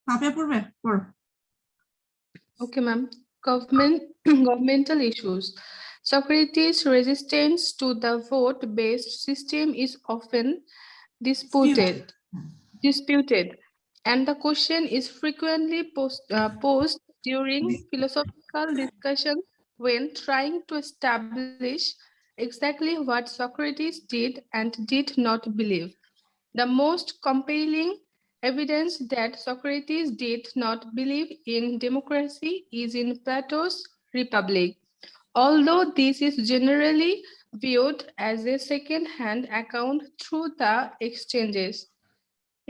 পাপিয়া পড়বে পড়ো। Okay, ma'am. Governmental issues. Socrates' resistance to the vote-based system is often disputed, and the question is frequently posed during philosophical discussions when trying to establish exactly what Socrates did and did not believe. The most compelling evidence that Socrates did not believe in democracy is in Plato's Republic. Although this is generally viewed as a second-hand account through the exchanges.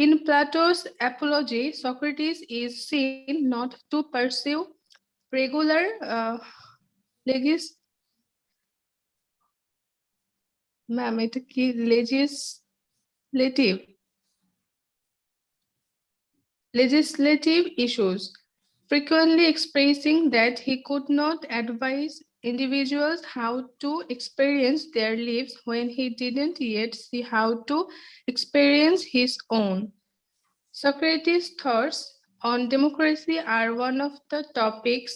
In Plato's Apology, Socrates is seen not to pursue regular legis- ma'am, এটা কি legislative issues, frequently expressing that he could not advise individuals how to experience their lives when he didn't yet see how to experience his own. Socrates' thoughts on democracy are one of the topics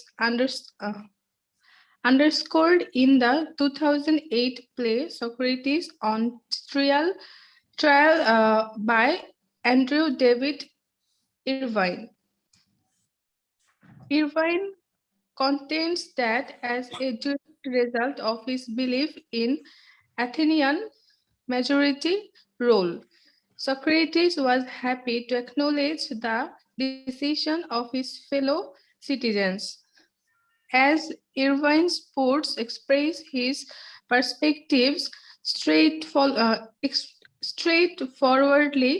underscored in the 2008 play Socrates on trial by Andrew David Irvine. Irvine contends that as a direct result of his belief in Athenian majority rule, Socrates was happy to acknowledge the decision of his fellow citizens. As Irvine's poets express his perspectives straightforwardly,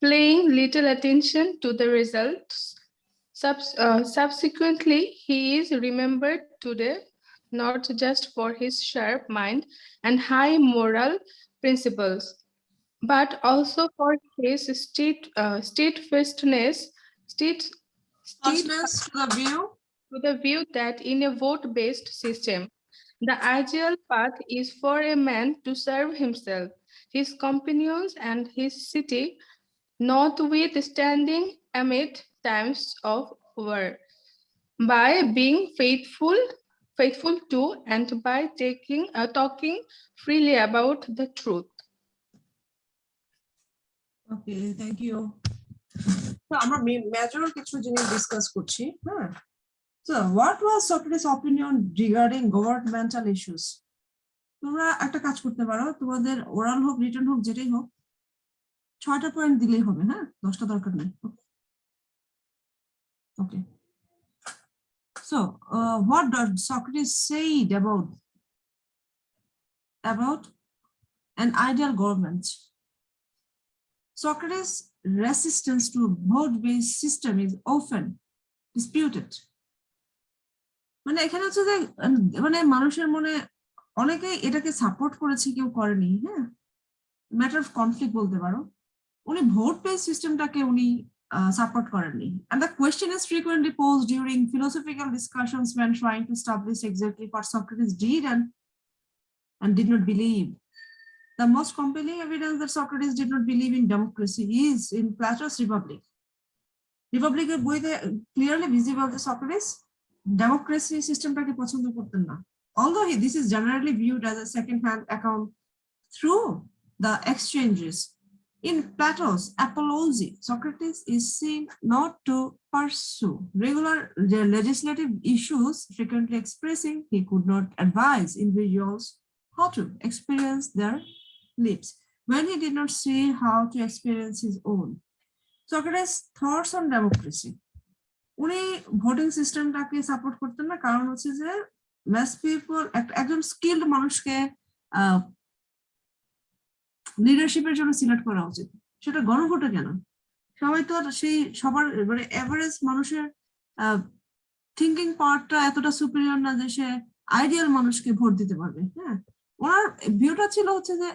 paying little attention to the results. Subsequently, he is remembered today not just for his sharp mind and high moral principles, but also for his steadfastness to the view that in a vote-based system, the ideal path is for a man to serve himself, his companions, and his city, notwithstanding amid times of war, by being faithful to and by talking freely about the truth. Okay, thank you. So আমরা major কিছু জিনিস discuss করছি, হ্যাঁ। So what was Socrates' opinion regarding governmental issues? তোমরা একটা কাজ করতে পারো, তোমাদের ওরাল হোক রিটেন হোক যেটাই হোক 6টা পয়েন্ট দিলেই হবে, হ্যাঁ, 10টা দরকার নেই। Okay. So what does Socrates say about an ideal government? Socrates' resistance to vote-based system is often disputed. মানে এখানে হচ্ছে যে মানে মানুষের মনে অনেকে এটাকে সাপোর্ট করেছে, কেউ করেনি, হ্যাঁ, ম্যাটার অফ কনফ্লিক্ট বলতে পারো। উনি ভোট বেস সিস্টেমটাকে উনি সাপোর্ট করেননি, and the question is frequently posed during philosophical discussions when trying to establish exactly what Socrates did and did not believe. The most compelling evidence that Socrates did not believe in democracy is in Plato's Republic. Republic-এর বইতে clearly visible that Socrates democracy systemটাকে পছন্দ করতেন না, although this is generally viewed as a second-hand account through the exchanges. In Plato's Apology, Socrates is seen not to pursue regular legislative issues, frequently expressing he could not advise individuals how to experience their lives when he did not see how to experience his own. Socrates' thoughts on democracy. উনি voting সিস্টেমটাকে support করতেন না, কারণ হচ্ছে যে mass people একজন skilled মানুষকে লিডারশিপের জন্য সিলেক্ট করা উচিত, সেটা গণভোটে কেন? সবাই তো সেই সবার মানে এভারেজ মানুষের থিঙ্কিং পাওয়ারটা এতটা সুপিরিয়র না যে সে আইডিয়াল মানুষকে ভোট দিতে পারবে, হ্যাঁ। ওনার ভিউটা ছিল হচ্ছে যে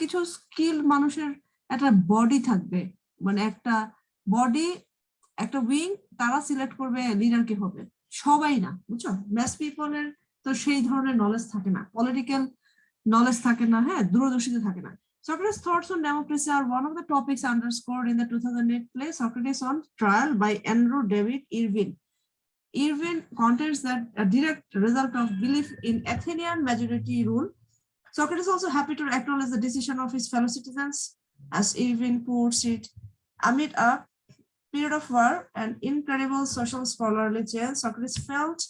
কিছু স্কিল মানুষের একটা বডি থাকবে, মানে একটা বডি একটা উইং, তারা সিলেক্ট করবে লিডার কে হবে, সবাই না, বুঝছো? ম্যাস পিপলের তো সেই ধরনের নলেজ থাকে না, পলিটিক্যাল নলেজ থাকে না, হ্যাঁ, দূরদর্শিতা থাকে না। Socrates' thoughts on democracy are one of the topics underscored in the 2008 play Socrates on Trial by Andrew David Irvine. Irvine contends that a direct result of belief in Athenian majority rule. Socrates also happy to acknowledge the decision of his fellow citizens, as Irvine puts it, amid a period of war and incredible social scholarly change, Socrates felt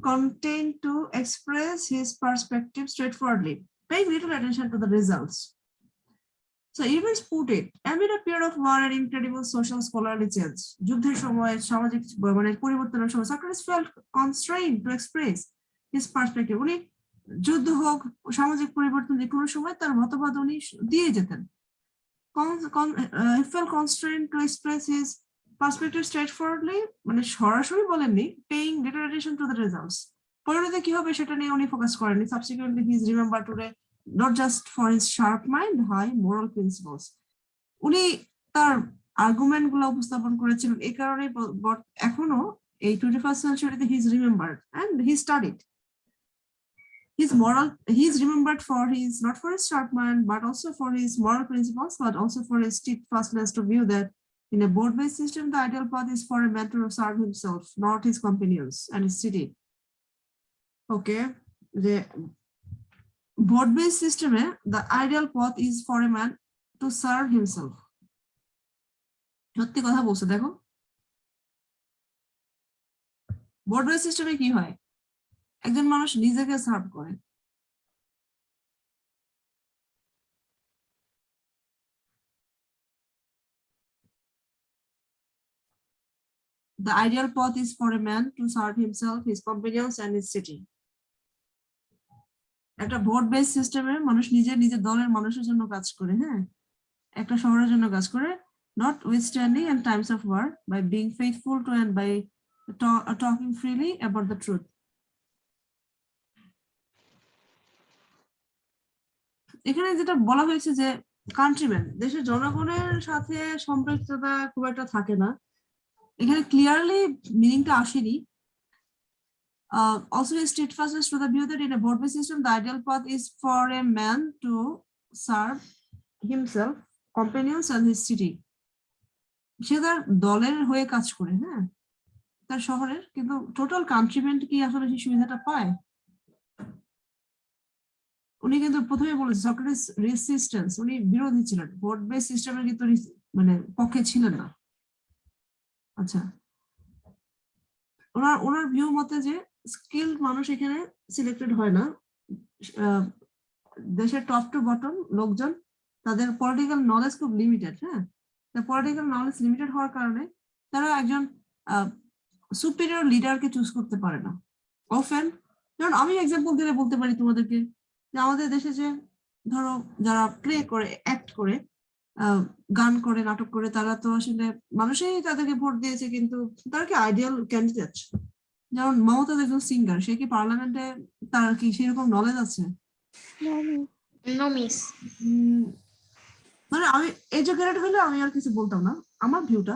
contained to express his perspective straightforwardly, paying little attention to the results. So Irvine put it, amid a period of war and incredible social scholarly change, যুদ্ধের সময় সামাজিক মানে পরিবর্তনের সময় Socrates felt constrained to express his perspective. উনি যুদ্ধ হোক সামাজিক পরিবর্তন যে কোনো সময় তার মতবাদ উনি দিয়ে যেতেন. He felt constrained to express his perspective straightforwardly, মানে সরাসরি বলেননি, paying little attention to the results. পরিণতি কি হবে সেটা নিয়ে উনি ফোকাস করেননি. Subsequently he is remembered today not just for his sharp mind, high moral principles. উনি তার আর্গুমেন্ট গুলো উপস্থাপন করেছিলেন, এই কারণে এখনো এই 21st century he is remembered and he studied. He is remembered for his, not for his sharp mind, but also for his moral principles, but also for his steadfastness to view that in a board-based system, the ideal path is for a man to serve himself, not his companions and his city. Okay, the board-based system, the ideal path is for a man to serve himself. সত্যি কথা বলছে দেখো, board-based system কি হয়, একজন মানুষ নিজেকে serve করে। The ideal path is for a man to serve himself, his companions and his city. একটা ভোট বেস সিস্টেমে মানুষ নিজের দলের মানুষের জন্য কাজ করে, হ্যাঁ, একটা শহরের জন্য কাজ করে, notwithstanding in times of war, by being faithful to and by talking freely about the truth. এখানে যেটা বলা হয়েছে যে কান্ট্রিম্যান, দেশের জনগণের সাথে সম্পৃক্ততা খুব একটা থাকে না, এখানে ক্লিয়ারলি মিনিংটা আসেনি। Also his steadfastness to the view that in a board-based system, the ideal path is for a man to serve himself, companions and his city. সে তার দলের হয়ে কাজ করে, হ্যাঁ, তার শহরের, কিন্তু টোটাল কান্ট্রিম্যান কি আসলে সেই সুবিধাটা পায়? উনি কিন্তু প্রথমে বলেছেন সক্রেটিস রেসিস্টেন্স, উনি বিরোধী ছিলেন, ভোট বেস সিস্টেমের কিন্তু মানে পক্ষে ছিলেন না। আচ্ছা, ওনার ভিউ মতে যে স্কিল মানুষ এখানে সিলেক্টেড হয় না, দেশের টপ টু বটম লোকজন তাদের পলিটিক্যাল নলেজ খুব লিমিটেড, হ্যাঁ, পলিটিক্যাল নলেজ লিমিটেড হওয়ার কারণে তারা একজন সুপিরিয়র লিডারকে চুজ করতে পারে না। অফেন, যেমন আমি এক্সাম্পল দিলে বলতে পারি তোমাদেরকে যে আমাদের দেশে যে ধরো যারা প্লে করে, অ্যাক্ট করে, গান করে, নাটক করে, তারা তো আসলে মানুষই তাদেরকে ভোট দিয়েছে, কিন্তু তারা কি আইডিয়াল ক্যান্ডিডেট? যেমন মমতা একজন সিঙ্গার, সে কি পার্লামেন্টে তার কি সেরকম নলেজ আছে? মানে আমি এডুকেটেড হলে আমি আর কিছু বলতাম না, আমার ভিউটা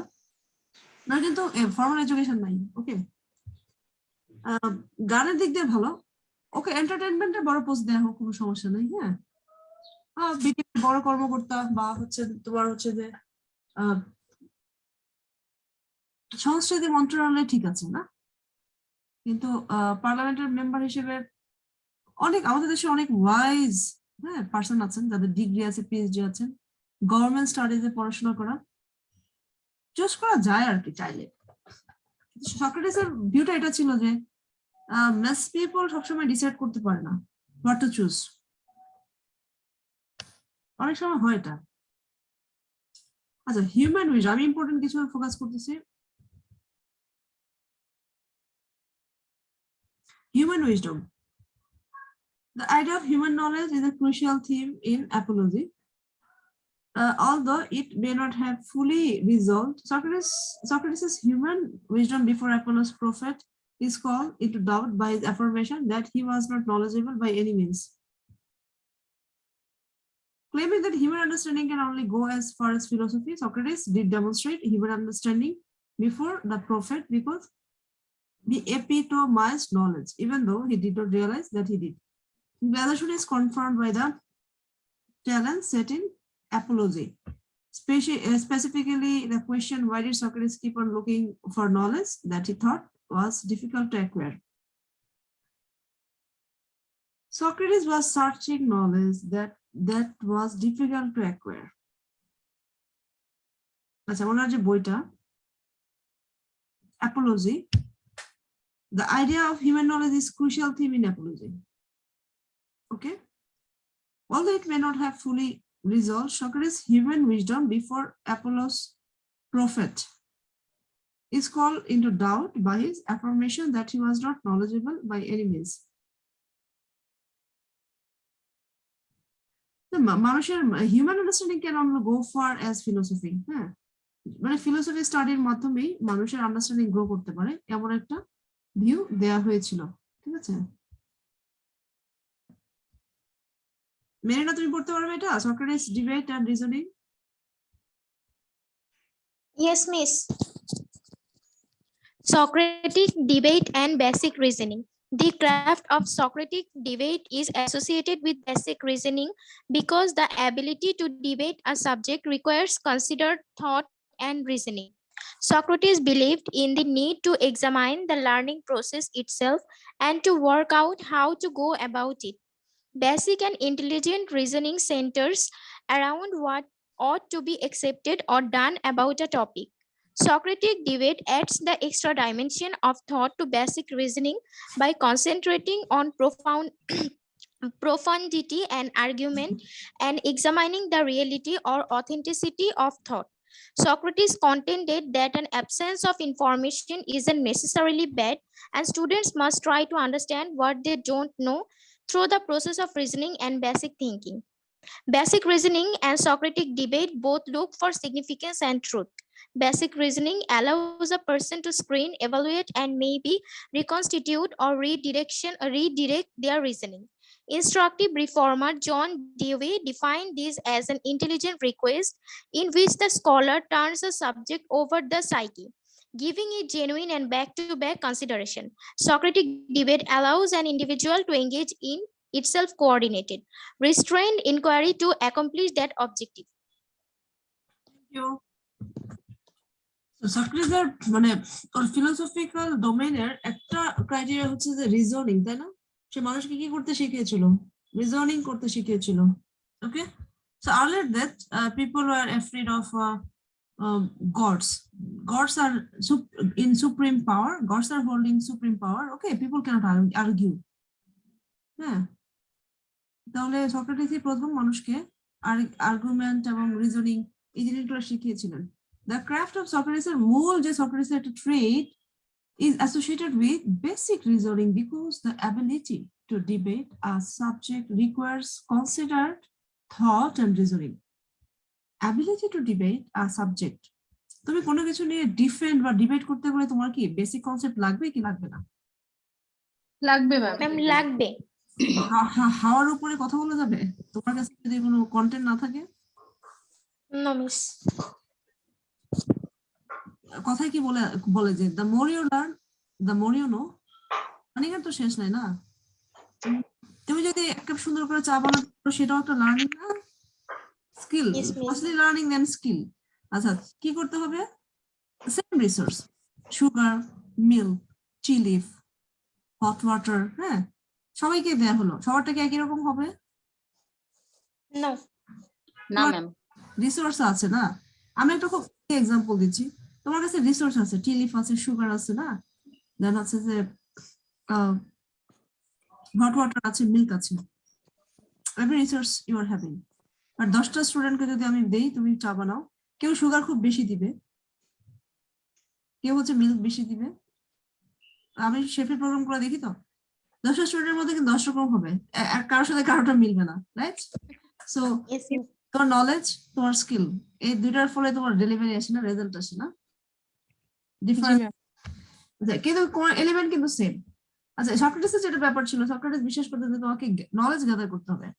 না, কিন্তু ফর্মাল এডুকেশন নাই। ওকে, গানের দিক দিয়ে ভালো, ওকে, এন্টারটেনমেন্টে বড় পোস্ট দেওয়া হোক, কোনো সমস্যা নেই, হ্যাঁ, বড় কর্মকর্তা বা হচ্ছে তোমার হচ্ছে যে সংস্কৃতি মন্ত্রণালয় ঠিক আছে না, কিন্তু পার্লামেন্টের মেম্বার হিসেবে অনেক আমাদের দেশে অনেক ওয়াইজ, হ্যাঁ, পার্সন আছেন যাদের ডিগ্রি আছে, পিএইচডি আছেন, গভর্নমেন্ট স্টাডিজে পড়াশোনা করা, চুজ করা যায় আর কি চাইলে। সক্রেটিসের ভিউটা এটা ছিল যে মাস পিপল সবসময় ডিসাইড করতে পারে না হোয়াট টু চুজ, অনেক সময় হয় এটা। আচ্ছা, হিউম্যান উইজডম, আমি ইম্পর্টেন্ট কিছু ফোকাস করতেছি। Human wisdom. The idea of human knowledge is a crucial theme in apology. Although it may not have fully resolved, Socrates' human wisdom before Apollo's prophet is called into doubt by his affirmation that he was not knowledgeable by any means. Claiming that human understanding can only go as far as philosophy, Socrates did demonstrate human understanding before the prophet because he epitomized knowledge, even though he did not realize that he did. The assertion is confirmed by the challenge set in apology. Specifically, the question, why did Socrates keep on looking for knowledge that he thought was difficult to acquire? Socrates was searching knowledge that was difficult to acquire. আচ্ছা, ওনার যে বইটা Apology, the idea of human knowledge is crucial theme in apology. Okay, although it may not have fully resolved Socrates' human wisdom before Apollo's prophet is called into doubt by his affirmation that he was not knowledgeable by any means. The human understanding can only go far as philosophy. মানে philosophy স্টাডির মাধ্যমেই মানুষের understanding grow করতে পারে এমন একটা view দেয়া হয়েছিল, ঠিক আছে? মেরিনা, তুমি পড়তে পারবে এটা, Socrates debate and reasoning? Yes, miss. Socratic debate and basic reasoning. The craft of Socratic debate is associated with basic reasoning because the ability to debate a subject requires considered thought and reasoning. Socrates believed in the need to examine the learning process itself and to work out how to go about it. Basic and intelligent reasoning centers around what ought to be accepted or done about a topic. Socratic debate adds the extra dimension of thought to basic reasoning by concentrating on profundity and argument and examining the reality or authenticity of thought. Socrates contended that an absence of information isn't necessarily bad, and students must try to understand what they don't know through the process of reasoning and basic thinking. Basic reasoning and Socratic debate both look for significance and truth. Basic reasoning allows a person to screen, evaluate, and maybe reconstitute or redirect their reasoning. Instructive reformer John Dewey defined this as an intelligent request in which the scholar turns a subject over the psyche, giving it genuine and back-to-back consideration. Socratic debate allows an individual to engage in itself coordinated, restrained inquiry to accomplish that objective. Thank you. সক্রেটিসের মানে ওর philosophical ডোমেইনের একটা criteria হচ্ছে যে reasoning, তাই না? সে মানুষকে কি করতে শিখিয়েছিল? রিজনিং করতে শিখিয়েছিল। Okay, so earlier that people were afraid of gods. Gods are in supreme power. Gods are holding supreme power. Okay, people cannot argue. হ্যাঁ, তাহলে সক্রেটিসই প্রথম মানুষকে আর্গুমেন্ট এবং রিজনিং এই জিনিসগুলো শিখিয়েছিলেন। The craft of Socrates, মূল যে Socrates একটা trait, is associated with basic reasoning because the ability to debate a subject requires considered thought and reasoning. Ability to debate a subject. তুমি কোনো কিছু নিয়ে ডিফেন্ড বা ডিবেট করতে গেলে তোমার কি বেসিক কনসেপ্ট লাগবে কি লাগবে না? লাগবে ম্যাম। ম্যাম লাগবে। হাওয়ার উপরে কথা বলা যাবে তোমার কাছে যদি কোনো কন্টেন্ট না থাকে? No miss. কথায় কি বলে যে the more you learn the more you know, মানে তো শেষ নাই না? তুমি যদি একটা সুন্দর করে চা বানাতে পারো সেটাও একটা লার্নিং না? Skill, firstly learning then skill. আচ্ছা, কি করতে হবে? Same resource, sugar, milk, tea leaf, hot water, হ্যাঁ, সবাইকে দেয়া হলো, সবারটা কি একই রকম হবে? না না ম্যাম, রিসোর্স আছে না? আমি একটা খুব এক্সাম্পল দিচ্ছি। তোমার কাছে রিসোর্স আছে, টি লিফ আছে, সুগার আছে না, দেন আছে যে হট ওয়াটার আছে, মিল্ক আছে, every resource you are having. আর 10টা স্টুডেন্টকে যদি আমি দেই তুমি চা বানাও, কেউ সুগার খুব বেশি দিবে, কেউ হচ্ছে মিল্ক বেশি দিবে। আমি শেফের প্রোগ্রাম করে দেখি তো 10টা স্টুডেন্টের মধ্যে কিন্তু 10 রকম হবে, আর কারোর সাথে কারোটা মিলবে না, রাইট? সো তোমার নলেজ, তোমার স্কিল, এই দুইটার ফলে তোমার ডেলিভারি আসে না, রেজাল্ট আসে না, ডিফারেন্ট। কিন্তু কোন এলিমেন্ট কিন্তু সেম। আচ্ছা, সক্রেটিসের যেটা ব্যাপার ছিল, সক্রেটিস বিশ্বাস করতেন যে তোমাকে নলেজ গ্যাদার করতে হবে।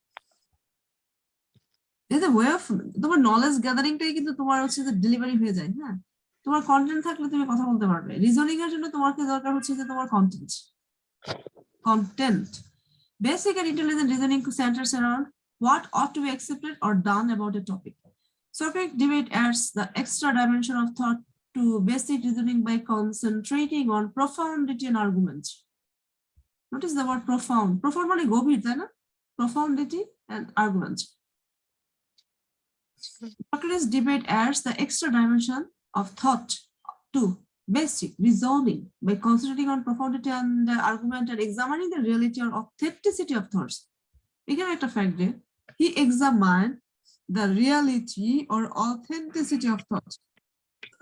ওয়ে অফ তোমার নলেজ গ্যাদারিংটাই কিন্তু তোমার হচ্ছে যে ডেলিভারি হয়ে যায়। হ্যাঁ, তোমার কন্টেন্ট থাকলে তুমি কথা বলতে পারবে। রিজনিং এর জন্য তোমাকে দরকার হচ্ছে যে তোমার content. Basic and intelligent reasoning centers around what ought to be accepted or done about a topic. Socratic debate adds the extra dimension of thought to basic reasoning by concentrating on profundity and argument. Notice the word profound. Profound মানে গভীর, তাই না? Profundity and argument. Socrates' debate adds the extra dimension of thought to basic reasoning by concentrating on profundity and argument and examining the reality or authenticity of thoughts. এখানে একটা fact যে he examined the reality or authenticity of thoughts.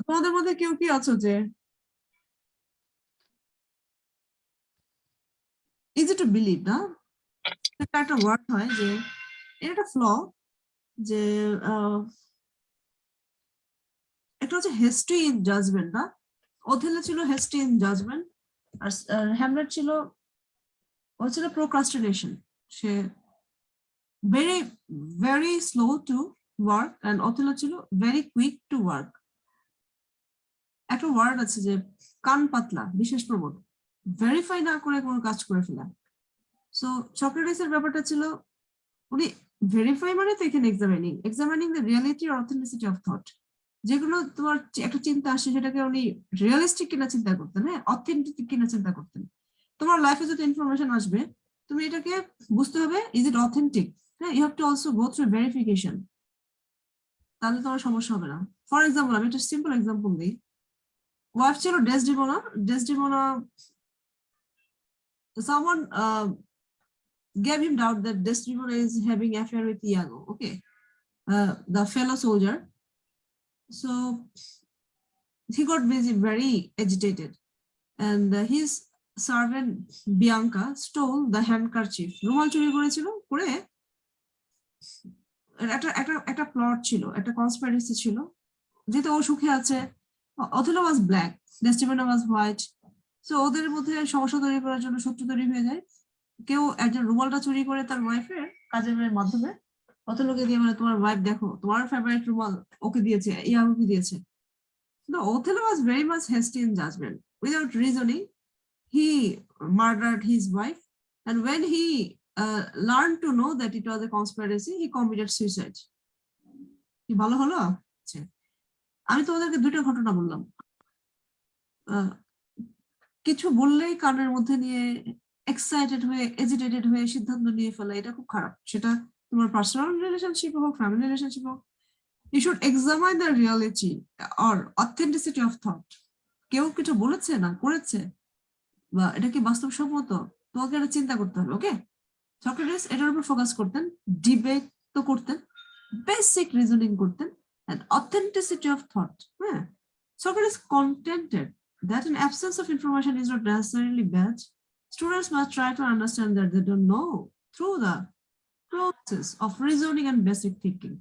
তোমাদের মধ্যে কেউ কি আছো যে easy to believe না, এটা একটা ওয়ার্ড হয় যে এটা একটা ফ্ল যে এটা হচ্ছে হেস্টি ইন জাজমেন্ট না। ওথেলো ছিল হেস্টি ইন জাজমেন্ট আর হ্যামলেট ছিল ও ছিল প্রোক্রাস্টিনেশন। সে very very slow to work and Othello ছিল very quick to work. একটা ওয়ার্ড আছে যে কান পাতলা বিশেষ প্রবণ, ভেরিফাই না করে কোনো কাজ করে ফেলা। সো সক্রেটিসের ব্যাপারটা ছিল উনি ভেরিফাই মানে তো এখানে examining the reality or authenticity of thought. যেগুলো তোমার একটা চিন্তা আসে সেটাকে উনি রিয়েলিস্টিক কিনা চিন্তা করতেন, হ্যাঁ অথেন্টিক কিনা চিন্তা করতেন। তোমার লাইফে যত ইনফরমেশন আসবে তুমি এটাকে বুঝতে হবে ইজ ইট অথেন্টিক, হ্যাঁ you have to also go through verification, তাহলে তোমার সমস্যা হবে না। ফর এক্সাম্পল আমি একটা সিম্পল এক্সাম্পল দিই। ওয়াইফ ছিল Desdemona someone gave him doubt that Desdemona is having affair with Iago, okay, the fellow soldier. So he got very agitated, and his servant Bianca stole the handkerchief. রুমাল চুরি করেছিল, করে একটা plot ছিল, একটা conspiracy ছিল, যেটা ও সুখে আছে। Othello was black, Desdemona was white. So ওদের মধ্যে সমস্যা তৈরি করার জন্য শত্রু তৈরি হয়ে যায়। কেউ একজন রুমালটা চুরি করে তার ওয়াইফের কাজের মেয়ের মাধ্যমে অথেলোকে দিয়ে মানে তোমার ওয়াইফ দেখো তোমার ফেভারিট রুমাল ওকে দিয়েছে, ইয়াগোকে দিয়েছে। No, Othello was very much hasty in judgment. Without reasoning, he murdered his wife, and when he learned to know that it was a conspiracy, he committed suicide. কি ভালো হলো? আমি তোমাদেরকে দুইটা ঘটনা বললাম। কিছু বললেই কানের মধ্যে নিয়ে এক্সাইটেড হয়ে এজিটেটেড হয়ে সিদ্ধান্ত নিয়ে ফেলা, এটা খুব খারাপ। সেটা তোমার পার্সোনাল রিলেশনশিপ হোক, ফ্যামিলি রিলেশনশিপ হোক, you should examine the reality or authenticity of thought. কেউ কিছু বলেছে না করেছে বা এটা কি বাস্তবসম্মত, তোমাকে এটা চিন্তা করতে হবে। ওকে, সক্রেটিস এটার উপর ফোকাস করতেন, ডিবেট তো করতেন, বেসিক রিজনিং করতেন, and authenticity of thought. Yeah. Socrates contended that an absence of information is not necessarily bad. Students must try to understand that they don't know through the process of reasoning and basic thinking.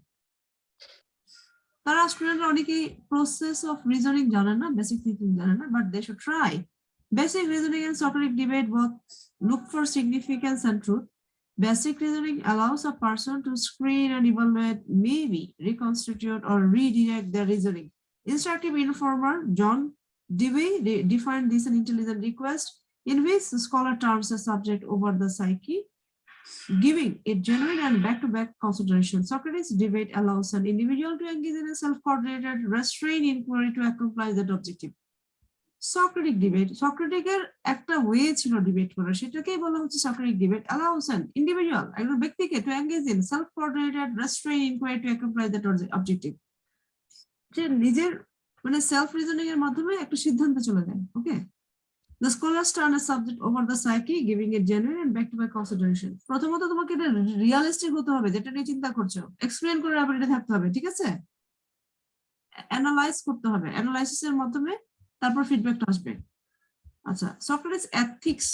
Tara students only process of reasoning জানেন না, basic thinking জানেন না, but they should try. Basic reasoning and Socratic debate both look for significance and truth. Basic reasoning allows a person to screen and evaluate, maybe reconstitute or redirect their reasoning. Instructive informer John Dewey defined this an intelligent request in which the scholar terms a subject over the psyche, giving it genuine and back-to-back consideration. Socrates' debate allows an individual to engage in a self-coordinated, restrained inquiry to accomplish that objective. Socratic debate, Socratic-এর একটা way ছিল debate করার, সেটাকেই বলা হচ্ছে Socratic debate allows an individual, একজন ব্যক্তিকে to engage in self-coordinated, restrained inquiry to accomplish that objective. যে নিজের মানে সেলফ রিজনিং এর মাধ্যমে একটা সিদ্ধান্তে চলে যায়। ওকে, the scholars turn a subject over the psyche, giving it genuine and back-to-back consideration. প্রথমত তোমাকে এটা রিয়ালিস্টিক হতে হবে, যেটা নিয়ে চিন্তা করছো, এক্সপ্লেইন করে অ্যাবিলিটি থাকতে হবে, ঠিক আছে, অ্যানালাইজ করতে হবে, অ্যানালাইসিসের মাধ্যমে তারপর ফিডব্যাকটা আসবে। আচ্ছা, সক্রেটিস এথিক্স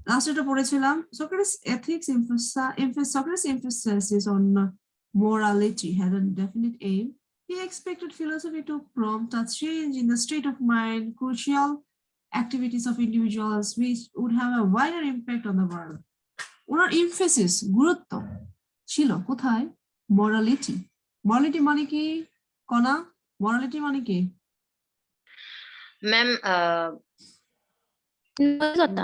লাস্ট এটা পড়েছিলাম। Socrates ethics Socrates emphasis on morality had a definite aim. He expected philosophy to prompt a change in the state of mind, crucial activities of individuals which would have a wider impact on the world. Owner emphasis গুরুত্ব ছিল কোথায়? morality. morality মানে কি কনা? morality মানে কি ma'am নৈতিকতা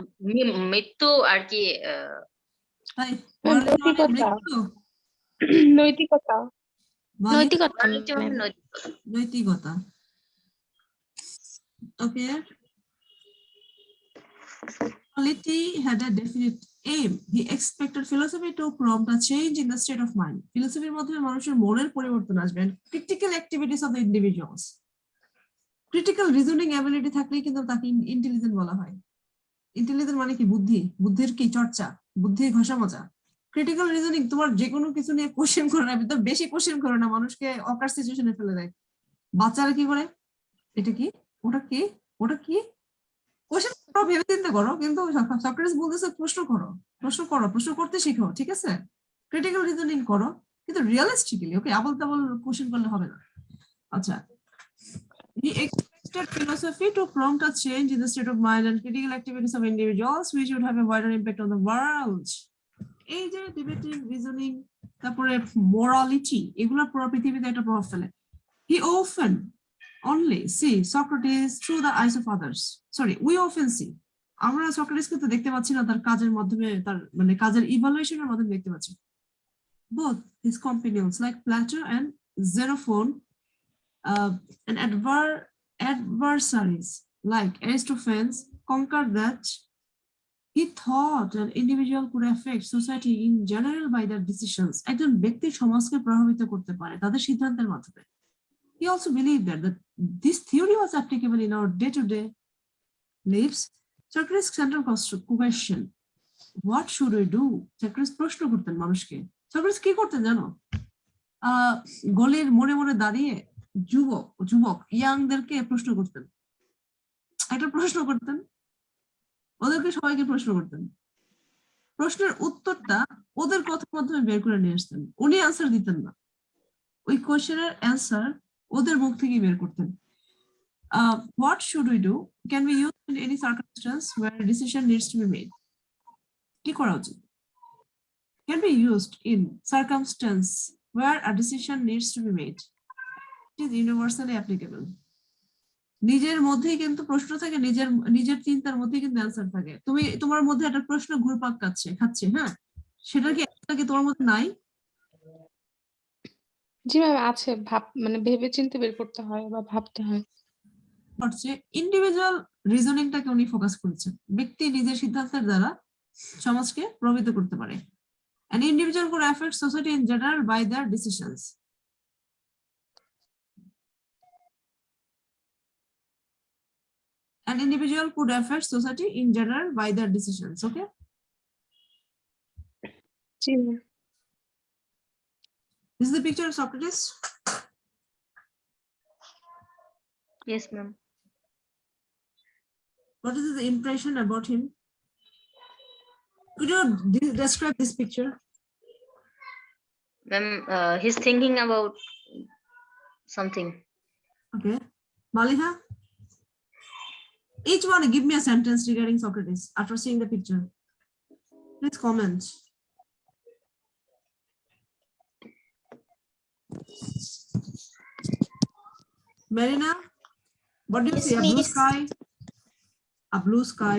মৃত্যু আর কি তাই নৈতিকতা। মৃত্যু নৈতিকতা। নৈতিকতা morality মানে ma'am. নৈতিকতা। নৈতিকতা। Okay. Morality had a definite aim. He expected philosophy to prompt a change in the state of mind. Philosophyর মাধ্যমে মানুষের মনের পরিবর্তন আসবে। Critical activities of the individuals. Critical reasoning ability থাকলেই কিন্তু তাকে ইন্টেলিজেন্ট বলা হয়। ইন্টেলিজেন্ট মানে কি? বুদ্ধি, বুদ্ধির কি চর্চা, বুদ্ধির ঘষা মজা। ক্রিটিক্যাল রিজনিং তোমার যে কোনো কিছু নিয়ে কোশ্চেন করে না, তো বেশি কোশ্চেন করে না, মানুষকে অকার সিচুয়েশনে ফেলে দেয়। বাচ্চারা কি করে, এটা কি, ওটা কি, ওটা কি, কোশ্চেন করো, ভেবে চিন্তা করো, কিন্তু সক্রেটিস বলতেছে প্রশ্ন করো, প্রশ্ন করো, প্রশ্ন করতে শিখো, ঠিক আছে? ক্রিটিক্যাল রিজনিং করো, কিন্তু রিয়ালিস্টিক্যালি, ওকে, আবল তাবল কোশ্চেন করলে হবে না। আচ্ছা, he expected philosophy to prompt a change in the state of mind and critical activities of individuals which would have a wider impact on the world. এই যে ডিবেটিং, রিজনিং, তারপরে morality, এগুলো পুরো পৃথিবীতে একটা প্রভাব ফেলে। He often only see Socrates through the eyes of others. Sorry, we often see. আমরা সক্রেটিসকে তো দেখতে পাচ্ছি না তার কাজের মাধ্যমে, তার মানে কাজের ইভালুয়েশনের মাধ্যমে দেখতে পাচ্ছি। Both his companions like Plato and Xenophon and adversaries like Aristophanes conquered that he thought an individual could affect society in general by their decisions. একজন ব্যক্তি সমাজকে প্রভাবিত করতে পারে তাদের সিদ্ধান্তের মাধ্যমে। He also believed that this theory was applicable in our day-to-day lives. Socrates' central question, what should we do? Socrates প্রশ্ন করতেন মানুষকে। Socrates কি করতেন জানো? গলির মোড়ে মোড়ে দাঁড়িয়ে যুবক ইয়াংদেরকে প্রশ্ন করতেন, একটা প্রশ্ন করতেন, ওদেরকে সবাইকে প্রশ্ন করতেন, প্রশ্নের উত্তরটা ওদের কথার মাধ্যমে বের করে নিয়ে আসতেন, উনি অ্যান্সার দিতেন না, ওই কোশ্চেনের অ্যান্সার ওদের মুখ থেকে বের করতেন। What should we do? Can we use in any circumstance where a decision needs to be made? কি করা উচিত? Can be used in circumstance where a decision needs to be made. It is universally applicable. নিজের মধ্যেই কিন্তু প্রশ্ন থাকে, নিজের চিন্তার মধ্যেই কিন্তু অ্যান্সার থাকে। তুমি তোমার মধ্যে একটা প্রশ্ন ঘুরপাক খাচ্ছে, হ্যাঁ, সেটা কি তোমার মধ্যে নাই? জি ম্যাম আছে, মানে ভেবে চিন্তে বের করতে হয় বা ভাবতে হয়। হচ্ছে ইন্ডিভিজুয়াল রিজনিংটাকে উনি ফোকাস করেছেন। ব্যক্তি নিজের সিদ্ধান্তের দ্বারা সমাজকে প্রভাবিত করতে পারে। An individual could affect society in general by their decisions. An individual could affect society in general by their decisions. Okay. G ma'am. This is the picture of Socrates. Yes, ma'am. What is the impression about him? Could you describe this picture? Ma'am, he's thinking about something. Okay. Maliha? Each one give me a sentence regarding Socrates after seeing the picture. Please comment. Marina, what do you Yes, see? A blue miss. sky? A blue sky.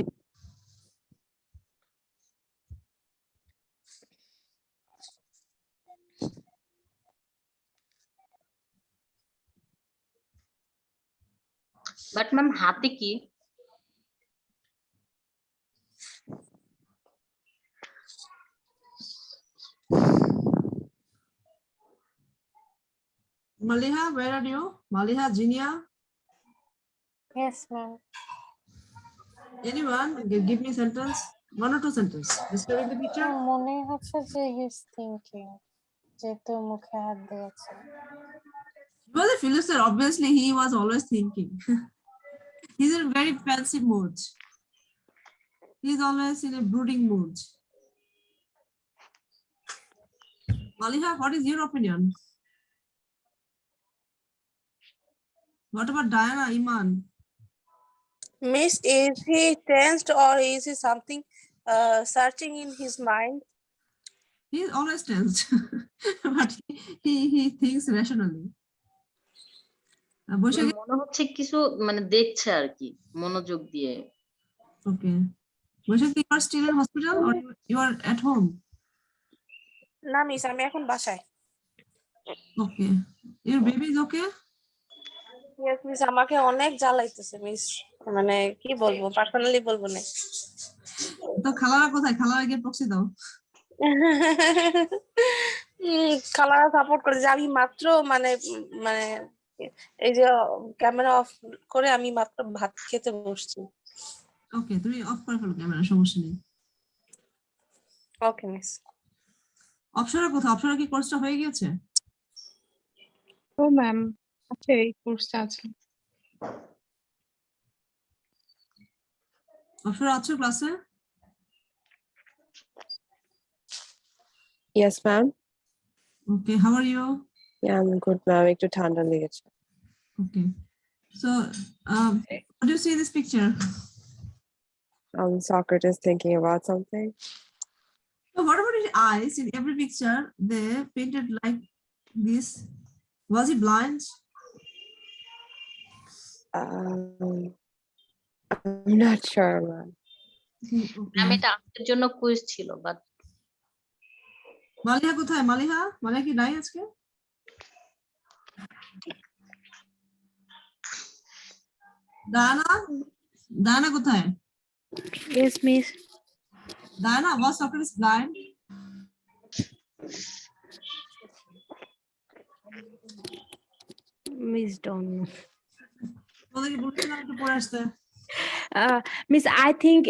But ma'am, হাতে কি? Maliha, where are you? Maliha, Jinia? Yes, ma'am. Anyone? Give me a sentence. One or two sentences. Describing the picture. মনে হচ্ছে যে he's thinking যেহেতু মুখে হাত দিয়েছে। He was a philosopher. Obviously, he was always thinking. He's in a very pensive mood. He's always in a brooding mood. Maliha, what is your opinion? What about Diana, Iman? Miss, is he tensed or is he something searching in his mind? He's always tensed, but he thinks rationally. বৈশাখী, মনে হচ্ছে কিছু মানে দেখছে আর কি মনোযোগ দিয়ে। Okay. Vaishak, you are still in hospital or you are at home? না miss, আমি এখন বাসায়। Okay. Your baby is okay? Yes miss, আমাকে অনেক জ্বালাইতেছে মিস, মানে কি বলবো, পার্সোনালি বলবো না। তো খালারা কোথায়? খালারা গিয়ে প্রক্সি দাও। খালারা সাপোর্ট করে যে আমি মাত্র মানে মানে এই যে ক্যামেরা অফ করে আমি মাত্র ভাত খেতে বসছি। ওকে, তুমি অফ করে ফেলো ক্যামেরা, সমস্যা নেই। ওকে মিস। অপসরা কোথায়? অপসরা কি কোর্সটা হয়ে গিয়েছে? ও ম্যাম আছে, এই কোর্সটা আছে। অপসরা আছো ক্লাসে? Yes, ma'am. Okay, how are you? Yeah, I'm good, ma'am. একটু ঠান্ডা লেগেছে। Okay. So, what do you see in this picture? Socrates thinking about something. So, whatever his eyes in every picture, they painted like this. Was he blind? I'm not sure, ma'am. Okay. আমি এটা আপনার জন্য quiz ছিল, but Maliha কোথায়? মালিহা কি নাই আজকে? Diana কোথায়? Yes, miss. Diana, was Socrates blind? Miss don't know. তোদেরকে বলেছিলাম একটু পড়ে আসতে। Miss, I think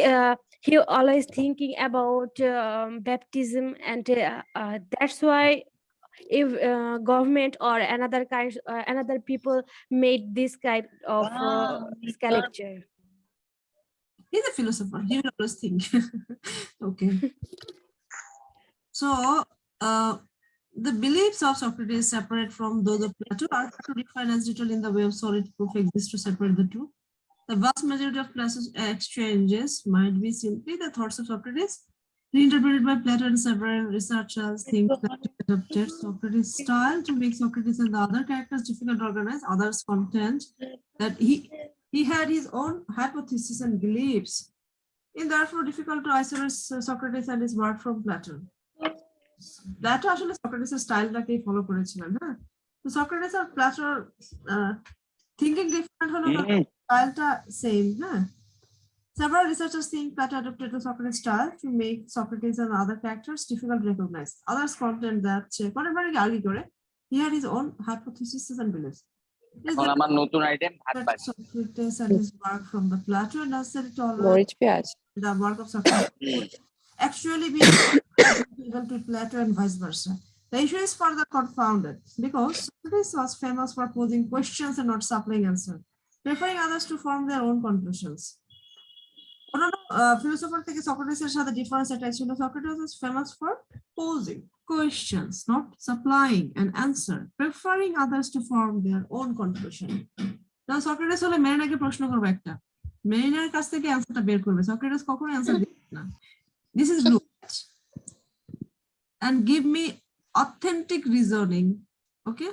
he always thinking about baptism, and that's why if government or another people made this kind of sculpture. He's a philosopher. He will always think. Okay. So, the beliefs of Socrates separate from those of Plato are hard to define as written in the way of solid proof exists to separate the two. The vast majority of Plato's exchanges might be simply the thoughts of Socrates, reinterpreted by Plato and several researchers think Plato adapted Socrates' style to make Socrates and the other characters difficult to organize. Others contend that he had his own hypotheses and beliefs, and therefore difficult to isolate Socrates and his work from Plato. Plato আসলে সক্রেটিসের স্টাইলটাকেই follow করেছিলেন, হ্যাঁ। তো Socrates আর প্লাটোর thinking different হলো, স্টাইলটা same, হ্যাঁ। Several researchers think Plato adopted the Socrates style to make Socrates and other characters difficult to recognize. Others contend that contemporary argue করে he had his own hypotheses and beliefs. এখন আমার নতুন item ভাত পাচ্ছি। Socrates and his work from the Plato and necessary to allow মরিচ পেঁয়াজ। the work of Socrates would actually be equal to Plato and vice versa. The issue is further confounded because Socrates was famous for posing questions and not supplying answers, preferring others to form their own conclusions. Philosopher থেকে সক্রেটিসের সাথে difference এটাই ছিল, Socrates was famous for posing questions, not supplying an answer, preferring others to form their own conclusion. Now Socrates হলে মেরিনাকে প্রশ্ন করবে একটা, mariner কাছ থেকে অ্যান্সারটা বের করবে, Socrates কখনো অ্যান্সার দিবে না। This is blue. And give me authentic reasoning. Okay?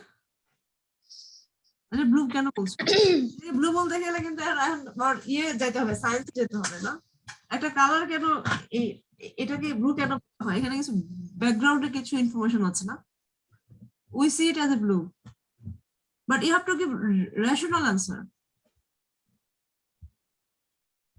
আরে ব্লু কেন বলছো? ব্লু বলতে গেলে কিন্তু যেতে হবে, সায়েন্স যেতে হবে না? একটা কালার কেন এটাকে ব্লু কেন হয়? এখানে কিছু ব্যাকগ্রাউন্ডে কিছু ইনফরমেশন আছে না? We see it as a blue, but you have to give rational answer.